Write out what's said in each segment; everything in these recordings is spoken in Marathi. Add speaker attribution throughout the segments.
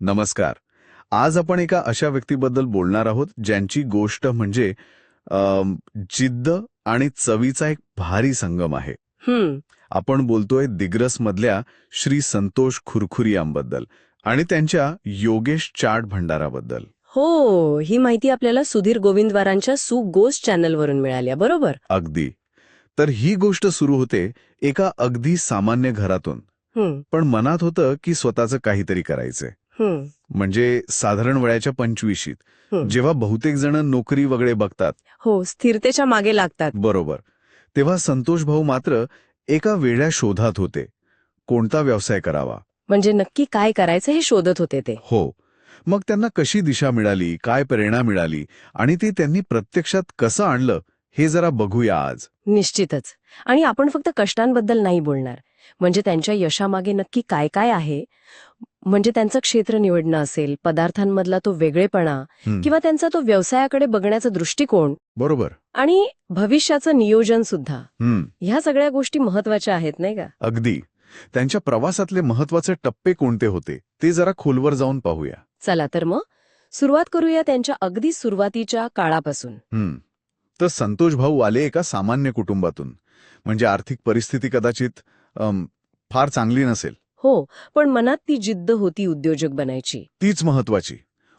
Speaker 1: नमस्कार. आज आपण एका अशा व्यक्तीबद्दल बोलणार आहोत ज्यांची गोष्ट म्हणजे जिद्द आणि चवीचा एक भारी संगम आहे.
Speaker 2: हम्म.
Speaker 1: आपण बोलतोय दिग्रस मधल्या श्री संतोष खुरखुरी यांबद्दल आणि त्यांच्या योगेश चाट भंडाराबद्दल.
Speaker 2: हो, ही माहिती आपल्याला सुधीर गोविंदवारांच्या सु गोस्ट चॅनलवरून मिळाली, बरोबर?
Speaker 1: अगदी. तर ही गोष्ट सुरू होते एका अगदी सामान्य घरातून,
Speaker 2: हम्म.
Speaker 1: पण मनात होतं की स्वतःचं काहीतरी करायचंय.
Speaker 2: हम्म.
Speaker 1: म्हणजे साधारण वयाच्या 25शीत,
Speaker 2: हम्म.
Speaker 1: जेव्हा बहुतेक जण नोकरी वगैरे बघतात.
Speaker 2: हो, स्थिरतेच्या मागे लागतात.
Speaker 1: बरोबर. तेव्हा संतोष भाऊ मात्र एका वेगळ्या शोधात होते. कोणता व्यवसाय करावा.
Speaker 2: म्हणजे नक्की काय करायचं हे शोधत होते ते.
Speaker 1: हो. मग त्यांना कशी दिशा मिळाली, काय प्रेरणा मिळाली आणि ती त्यांनी प्रत्यक्षात कसं आणलं हे जरा बघूया आज.
Speaker 2: निश्चितच. आणि आपण फक्त कष्टांबद्दल नाही बोलणार. म्हणजे त्यांच्या यशामागे नक्की काय काय आहे, म्हणजे त्यांचं क्षेत्र निवडणं असेल, पदार्थांमधला तो वेगळेपणा, किंवा त्यांचा तो व्यवसायाकडे बघण्याचा दृष्टिकोन,
Speaker 1: बरोबर.
Speaker 2: आणि भविष्याचं नियोजन सुद्धा.
Speaker 1: हम्म.
Speaker 2: ह्या सगळ्या गोष्टी महत्वाच्या आहेत, नाही का?
Speaker 1: अगदी. त्यांच्या प्रवासातले महत्वाचे टप्पे कोणते होते ते जरा खोलवर जाऊन पाहूया.
Speaker 2: चला तर मग सुरुवात करूया त्यांच्या अगदी सुरुवातीच्या काळापासून.
Speaker 1: तर संतोष भाऊ आले एका सामान्य कुटुंबातून. म्हणजे आर्थिक परिस्थिती कदाचित फार चांगली नसेल.
Speaker 2: हो, पण मनात ती जिद्द होती उद्योजक बनायची.
Speaker 1: तीच महत्वाची.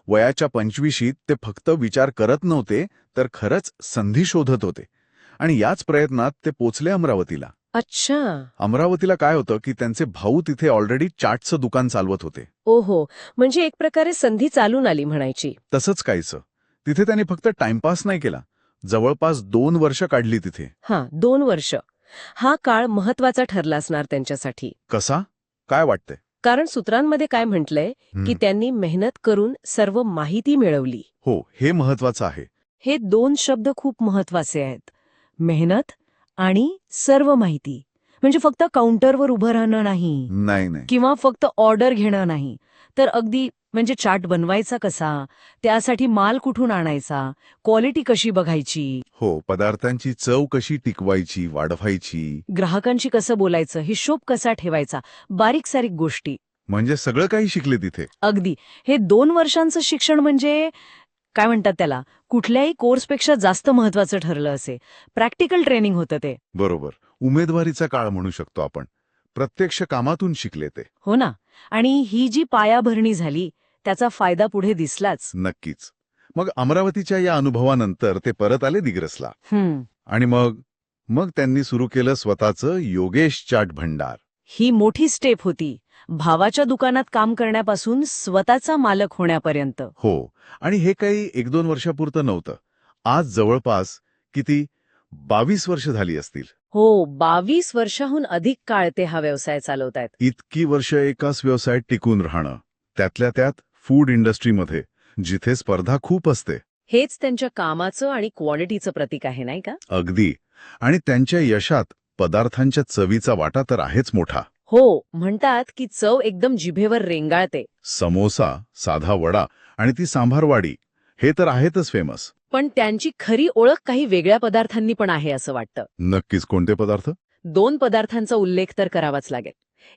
Speaker 1: वयाच्या 25शीत ते फक्त विचार करत नव्हते, तर खरंच संधी शोधत होते. आणि याच प्रयत्नात ते पोचले अमरावतीला.
Speaker 2: अच्छा.
Speaker 1: अमरावतीला काय होतं की त्यांचे भाऊ तिथे ऑलरेडी चाटचं दुकान चालवत होते.
Speaker 2: ओहो, म्हणजे एक प्रकारे संधी चालून आली म्हणायची.
Speaker 1: तसंच काहीचं. तिथे त्यांनी फक्त टाइमपास नाही केला. जवळपास 2 वर्ष काढली तिथे.
Speaker 2: 2 वर्ष. हा काळ महत्वाचा ठरला असणार त्यांच्यासाठी.
Speaker 1: कसा? काय वाटतंय?
Speaker 2: कारण सूत्रांमध्ये काय म्हटलंय की त्यांनी मेहनत करून सर्व माहिती मिळवली.
Speaker 1: हो, हे महत्वाचं आहे.
Speaker 2: हे 2 शब्द खूप महत्वाचे आहेत. मेहनत आणि सर्व माहिती. म्हणजे फक्त काउंटरवर उभं राहणं नाही,
Speaker 1: नाही.
Speaker 2: किंवा फक्त ऑर्डर घेणं नाही, तर अगदी म्हणजे चाट बनवायचा कसा, त्यासाठी माल कुठून आणायचा, क्वालिटी कशी बघायची,
Speaker 1: हो, पदार्थांची चव कशी टिकवायची, वाढवायची,
Speaker 2: ग्राहकांशी कसं बोलायचं, हिशोब कसा ठेवायचा, बारीक सारीक गोष्टी.
Speaker 1: म्हणजे सगळं काही शिकले तिथे.
Speaker 2: अगदी. हे 2 वर्षांचं शिक्षण म्हणजे काय म्हणतात त्याला, कुठल्याही कोर्सपेक्षा जास्त महत्वाचं ठरलं असे. प्रॅक्टिकल ट्रेनिंग होतं ते.
Speaker 1: बरोबर. उमेदवारीचा काळ म्हणू शकतो आपण. प्रत्यक्ष कामातून शिकले ते.
Speaker 2: हो ना. आणि ही जी पायाभरणी झाली त्याचा फायदा पुढे दिसलाच.
Speaker 1: नक्कीच. मग अमरावतीच्या या अनुभवानंतर ते परत आले दिग्रसला. आणि मग त्यांनी सुरू केलं स्वतःचं योगेश चाट भंडार.
Speaker 2: ही मोठी स्टेप होती. भावाच्या दुकानात काम करण्यापासून स्वतःचा मालक होण्यापर्यंत.
Speaker 1: हो. आणि हे काही 1-2 वर्षापुरतं नव्हतं. आज जवळपास किती 22 वर्ष झाली असतील.
Speaker 2: हो, 22 वर्षाहून अधिक काळ ते हा व्यवसाय चालवतायत.
Speaker 1: इतकी वर्ष एकाच व्यवसायात टिकून राहणं, त्यातल्या त्यात फूड इंडस्ट्रीमध्ये, जिथे स्पर्धा खूप असते.
Speaker 2: हेच त्यांच्या कामाचं आणि क्वालिटीचं प्रतीक आहे, नाही का?
Speaker 1: अगदी. आणि त्यांच्या यशात पदार्थांच्या चवीचा वाटा तर आहेच मोठा.
Speaker 2: हो, म्हणतात की चव एकदम जिभेवर रेंगाळते.
Speaker 1: समोसा, साधा वडा आणि ती सांभारवाडी हे तर आहेतच फेमस.
Speaker 2: पण त्यांची खरी ओळख काही वेगळ्या पदार्थांनी पण आहे असं वाटतं.
Speaker 1: नक्कीच. कोणते पदार्थ?
Speaker 2: 2 पदार्थांचा उल्लेख तर करावाच लागेल.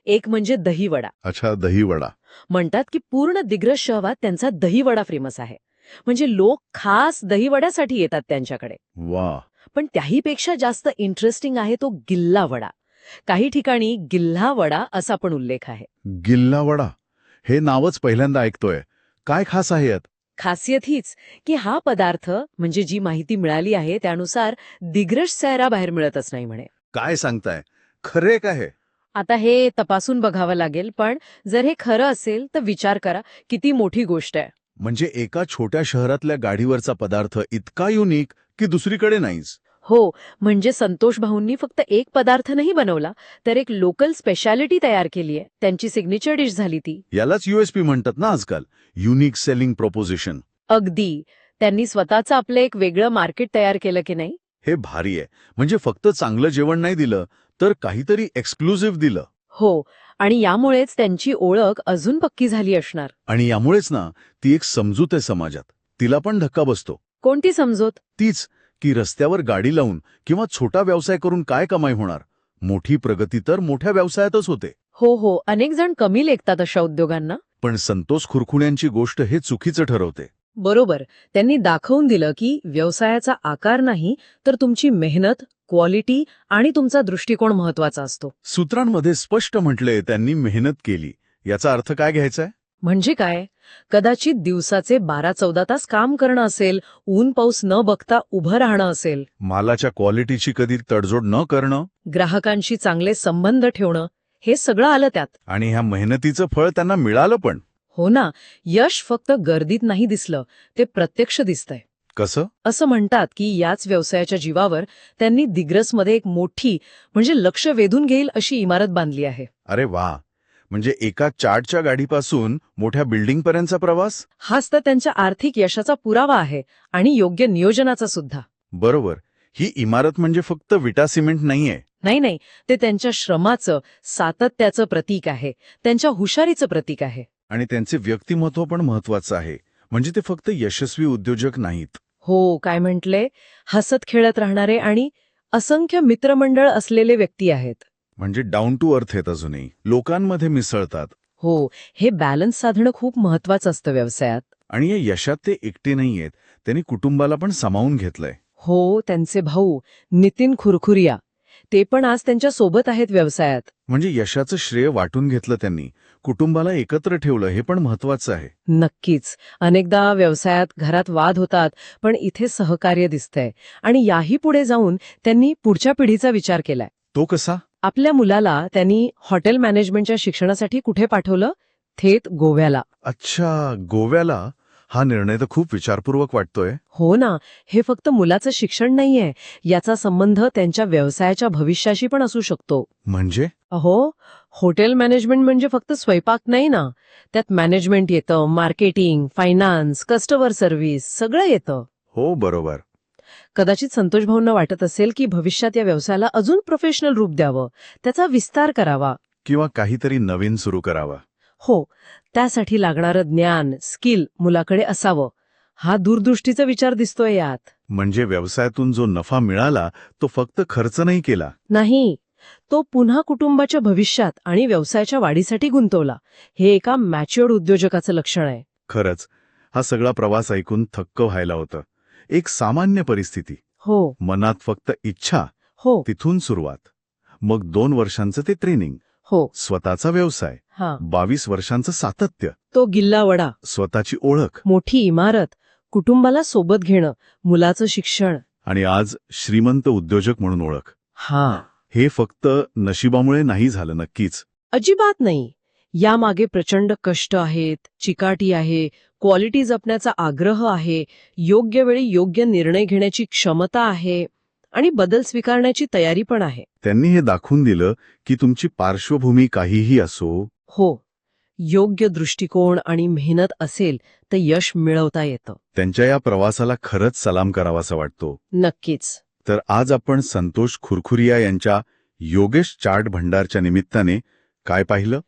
Speaker 2: एक म्हणजे दहीवडा.
Speaker 1: अच्छा, दहीवडा.
Speaker 2: म्हणतात की पूर्ण दिग्रस शहरात त्यांचा दहीवडा फेमस आहे. म्हणजे लोक खास दहीवड्यासाठी येतात त्यांच्याकडे.
Speaker 1: वा.
Speaker 2: पण त्याहीपेक्षा जास्त इंटरेस्टिंग आहे तो गिल्ला वडा. काही ठिकाणी गिल्हा वडा असा पण उल्लेख आहे.
Speaker 1: गिल्ला वडा. हे नावच पहिल्यांदा ऐकतोय. काय खास आहे यात?
Speaker 2: खासियत हीच की हा पदार्थ, म्हणजे जी माहिती मिळाली आहे त्यानुसार, दिग्रस शहराबाहेर मिळतच नाही म्हणे.
Speaker 1: काय सांगताय? खरे काय?
Speaker 2: आता हे तपासून बघावं लागेल, पण जर हे खरं असेल तर विचार करा किती मोठी गोष्ट आहे.
Speaker 1: म्हणजे एका छोट्या शहरातल्या गाडीवरचा पदार्थ इतका युनिक की दुसरीकडे नाहीच.
Speaker 2: हो, म्हणजे संतोष भाऊंनी फक्त एक पदार्थ नाही बनवला, तर एक लोकल स्पेशालिटी तयार केली आहे. त्यांची सिग्नेचर डिश झाली ती.
Speaker 1: यालाच USP म्हणतात ना आजकाल, युनिक सेलिंग प्रोपोजिशन.
Speaker 2: अगदी. त्यांनी स्वतःचं आपलं एक वेगळं मार्केट तयार केलं की नाही?
Speaker 1: हे भारी आहे. म्हणजे फक्त चांगलं जेवण नाही दिलं, तर काहीतरी एक्सक्लुझिव्ह दिलं.
Speaker 2: हो, आणि यामुळेच त्यांची ओळख अजून पक्की झाली असणार.
Speaker 1: आणि यामुळेच ना ती एक समजूत आहे समाजात. तिला पण धक्का बसतो.
Speaker 2: कोणती समजूत?
Speaker 1: तीच की रस्त्यावर गाडी लावून किंवा छोटा व्यवसाय करून काय कमाई होणार. मोठी प्रगती तर मोठ्या व्यवसायातच होते.
Speaker 2: हो, अनेक जण कमी लेखतात अशा उद्योगांना.
Speaker 1: पण संतोष खुरखुण्यांची गोष्ट हे चुकीचं ठरवते.
Speaker 2: बरोबर. त्यांनी दाखवून दिलं की व्यवसायाचा आकार नाही, तर तुमची मेहनत, क्वालिटी आणि तुमचा दृष्टिकोन महत्वाचा असतो.
Speaker 1: सूत्रांमध्ये स्पष्ट म्हटलंय त्यांनी मेहनत केली. याचा अर्थ काय घ्यायचाय?
Speaker 2: म्हणजे काय? कदाचित दिवसाचे 12-14 तास काम करणं असेल, ऊन पाऊस न बघता उभं राहणं असेल,
Speaker 1: मालाच्या क्वालिटीची कधी तडजोड न करणं,
Speaker 2: ग्राहकांशी चांगले संबंध ठेवणं, हे सगळं आलं त्यात.
Speaker 1: आणि ह्या मेहनतीचं फळ त्यांना मिळालं पण.
Speaker 2: हो ना, यश फक्त गर्दीत नाही दिसलं, ते प्रत्यक्ष दिसतंय.
Speaker 1: कसं?
Speaker 2: असं म्हणतात की याच व्यवसायाच्या जीवावर त्यांनी दिग्रसमध्ये एक मोठी, म्हणजे लक्ष वेधून घेईल अशी इमारत बांधली आहे.
Speaker 1: अरे वा, म्हणजे एका चार्टच्या गाडीपासून मोठ्या बिल्डिंगपर्यंतचा प्रवास.
Speaker 2: हाच तर त्यांच्या आर्थिक यशाचा पुरावा आहे आणि योग्य नियोजनाचा सुद्धा.
Speaker 1: बरोबर. ही इमारत म्हणजे फक्त विटा सिमेंट नाहीये.
Speaker 2: नाही, ते त्यांच्या श्रमाचं, सातत्याचं प्रतीक आहे, त्यांच्या हुशारीचं प्रतीक आहे.
Speaker 1: आणि त्यांचे व्यक्तिमत्व पण महत्वाचं आहे. म्हणजे ते फक्त यशस्वी उद्योजक नाहीत.
Speaker 2: हो, काय म्हटले, हसत खेळत राहणारे आणि असंख्य मित्रमंडळ असलेले व्यक्ती आहेत.
Speaker 1: म्हणजे डाऊन टू अर्थ आहेत अजूनही. लोकांमध्ये मिसळतात.
Speaker 2: हो, हे बॅलन्स साधणं खूप महत्वाचं असतं व्यवसायात.
Speaker 1: आणि या यशात ते एकटे नाहीयेत. त्यांनी कुटुंबाला पण सामावून घेतलंय.
Speaker 2: हो, त्यांचे भाऊ नितीन खुरखुरिया, ते पण आज त्यांच्या सोबत आहेत व्यवसायात.
Speaker 1: म्हणजे यशाचं श्रेय वाटून घेतलं त्यांनी. कुटुंबाला एकत्र ठेवलं, हे पण महत्वाचं आहे.
Speaker 2: नक्कीच. अनेकदा व्यवसायात घरात वाद होतात, पण इथे सहकार्य दिसतंय. आणि याही पुढे जाऊन त्यांनी पुढच्या पिढीचा विचार केलाय.
Speaker 1: तो कसा?
Speaker 2: आपल्या मुलाला त्यांनी हॉटेल मॅनेजमेंटच्या शिक्षणासाठी कुठे पाठवलं? थेट गोव्याला.
Speaker 1: अच्छा, गोव्याला. हा निर्णय तर खूप विचारपूर्वक वाटतोय.
Speaker 2: हो ना, हे फक्त मुलाचं शिक्षण नाहीये, याचा संबंध त्यांच्या व्यवसायाच्या भविष्याशी पण असू शकतो.
Speaker 1: म्हणजे?
Speaker 2: अहो, हॉटेल मॅनेजमेंट म्हणजे फक्त स्वयंपाक नाही ना, त्यात मॅनेजमेंट येतं, मार्केटिंग, फायनान्स, कस्टमर सर्व्हिस सगळं येतं.
Speaker 1: हो, बरोबर.
Speaker 2: कदाचित संतोष भाऊंना वाटत असेल की भविष्यात या व्यवसायाला अजून प्रोफेशनल रूप द्यावं, त्याचा विस्तार करावा.
Speaker 1: किंवा काहीतरी नवीन सुरू करावा.
Speaker 2: हो, त्यासाठी लागणारं ज्ञान, स्किल मुलाकडे असावं. हा दूरदृष्टीचा विचार दिसतोय यात.
Speaker 1: म्हणजे व्यवसायातून जो नफा मिळाला तो फक्त खर्च नाही केला.
Speaker 2: नाही, तो पुन्हा कुटुंबाच्या भविष्यात आणि व्यवसायाच्या वाढीसाठी गुंतवला. हे एका मॅच्युअर्ड उद्योजकाचं लक्षण आहे.
Speaker 1: खरंच, हा सगळा प्रवास ऐकून थक्क व्हायला होतं. एक सामान्य परिस्थिती,
Speaker 2: हो,
Speaker 1: मनात फक्त इच्छा,
Speaker 2: हो,
Speaker 1: तिथून सुरुवात. मग 2 वर्षांचं ते ट्रेनिंग,
Speaker 2: हो,
Speaker 1: स्वतःचा व्यवसाय,
Speaker 2: हा,
Speaker 1: 22 वर्षांचं सातत्य,
Speaker 2: तो गिल्ला वडा,
Speaker 1: स्वतःची ओळख,
Speaker 2: मोठी इमारत, कुटुंबाला सोबत घेणं, मुलाचं शिक्षण.
Speaker 1: आणि आज श्रीमंत उद्योजक म्हणून ओळख.
Speaker 2: हा,
Speaker 1: हे फक्त नशिबामुळे नाही झालं. नक्कीच.
Speaker 2: अजिबात नाही. यामागे प्रचंड कष्ट आहेत, चिकाटी आहे, क्वालिटी जपण्याचा आग्रह आहे, योग्य वेळी योग्य निर्णय घेण्याची क्षमता आहे आणि बदल स्वीकारण्याची तयारी पण आहे.
Speaker 1: त्यांनी हे दाखवून दिलं की तुमची पार्श्वभूमी काहीही असो,
Speaker 2: हो, योग्य दृष्टिकोन आणि मेहनत असेल तर यश मिळवता येतं.
Speaker 1: त्यांच्या या प्रवासाला खरंच सलाम करावासा वाटतो.
Speaker 2: नक्कीच.
Speaker 1: तर आज आपण संतोष खुरखुरिया यांच्या योगेश चार्ट भंडारच्या निमित्ताने काय पाहिलं?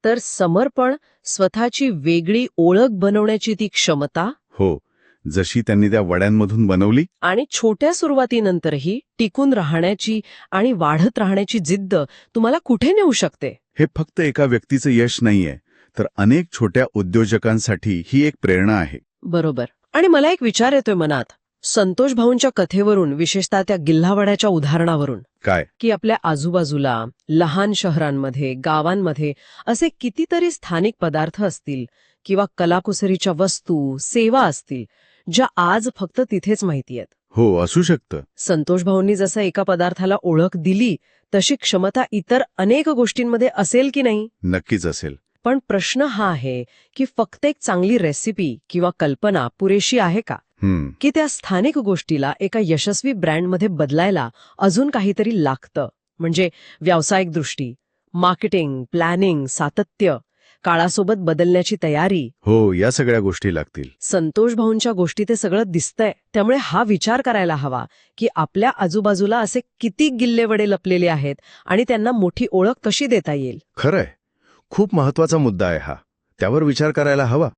Speaker 2: तर समर्पण, स्वतःची वेगळी ओळख बनवण्याची ती क्षमता,
Speaker 1: हो, जशी त्यांनी त्या वड्यांमधून बनवली,
Speaker 2: आणि छोट्या सुरुवातीनंतरही टिकून राहण्याची आणि वाढत राहण्याची जिद्द तुम्हाला कुठे नेऊ शकते.
Speaker 1: हे फक्त एका व्यक्तीचं यश नाहीये, तर अनेक छोट्या उद्योजकांसाठी ही एक प्रेरणा आहे.
Speaker 2: बरोबर. आणि मला एक विचार येतोय मनात, संतोष भाऊंच्या कथेवरून, विशेषतः त्या गिल्हावड्याच्या उदाहरणावरून,
Speaker 1: काय?
Speaker 2: की आपल्या आजूबाजूला लहान शहरांमध्ये, गावांमध्ये असे कितीतरी स्थानिक पदार्थ असतील किंवा कलाकुसरीच्या वस्तू, सेवा असतील, ज्या आज फक्त तिथेच माहिती आहेत.
Speaker 1: हो, असू शकतं.
Speaker 2: संतोष भाऊंनी जसं एका पदार्थाला ओळख दिली, तशी क्षमता इतर अनेक गोष्टींमध्ये असेल की नाही?
Speaker 1: नक्कीच असेल.
Speaker 2: पण प्रश्न हा आहे की फक्त एक चांगली रेसिपी किंवा कल्पना पुरेशी आहे का? की त्या स्थानिक गोष्टीला एका यशस्वी ब्रँडमध्ये बदलायला अजून काहीतरी लागतं? म्हणजे व्यावसायिक दृष्टी, मार्केटिंग, प्लॅनिंग, सातत्य, काळासोबत बदलण्याची तयारी.
Speaker 1: हो, या सगळ्या गोष्टी लागतील.
Speaker 2: संतोष भाऊंच्या गोष्टी ते सगळं दिसतंय. त्यामुळे हा विचार करायला हवा की आपल्या आजूबाजूला असे किती गिल्लेवडे लपलेले आहेत आणि त्यांना मोठी ओळख कशी देता येईल.
Speaker 1: खरंय, खूप महत्वाचा मुद्दा आहे हा. त्यावर विचार करायला हवा.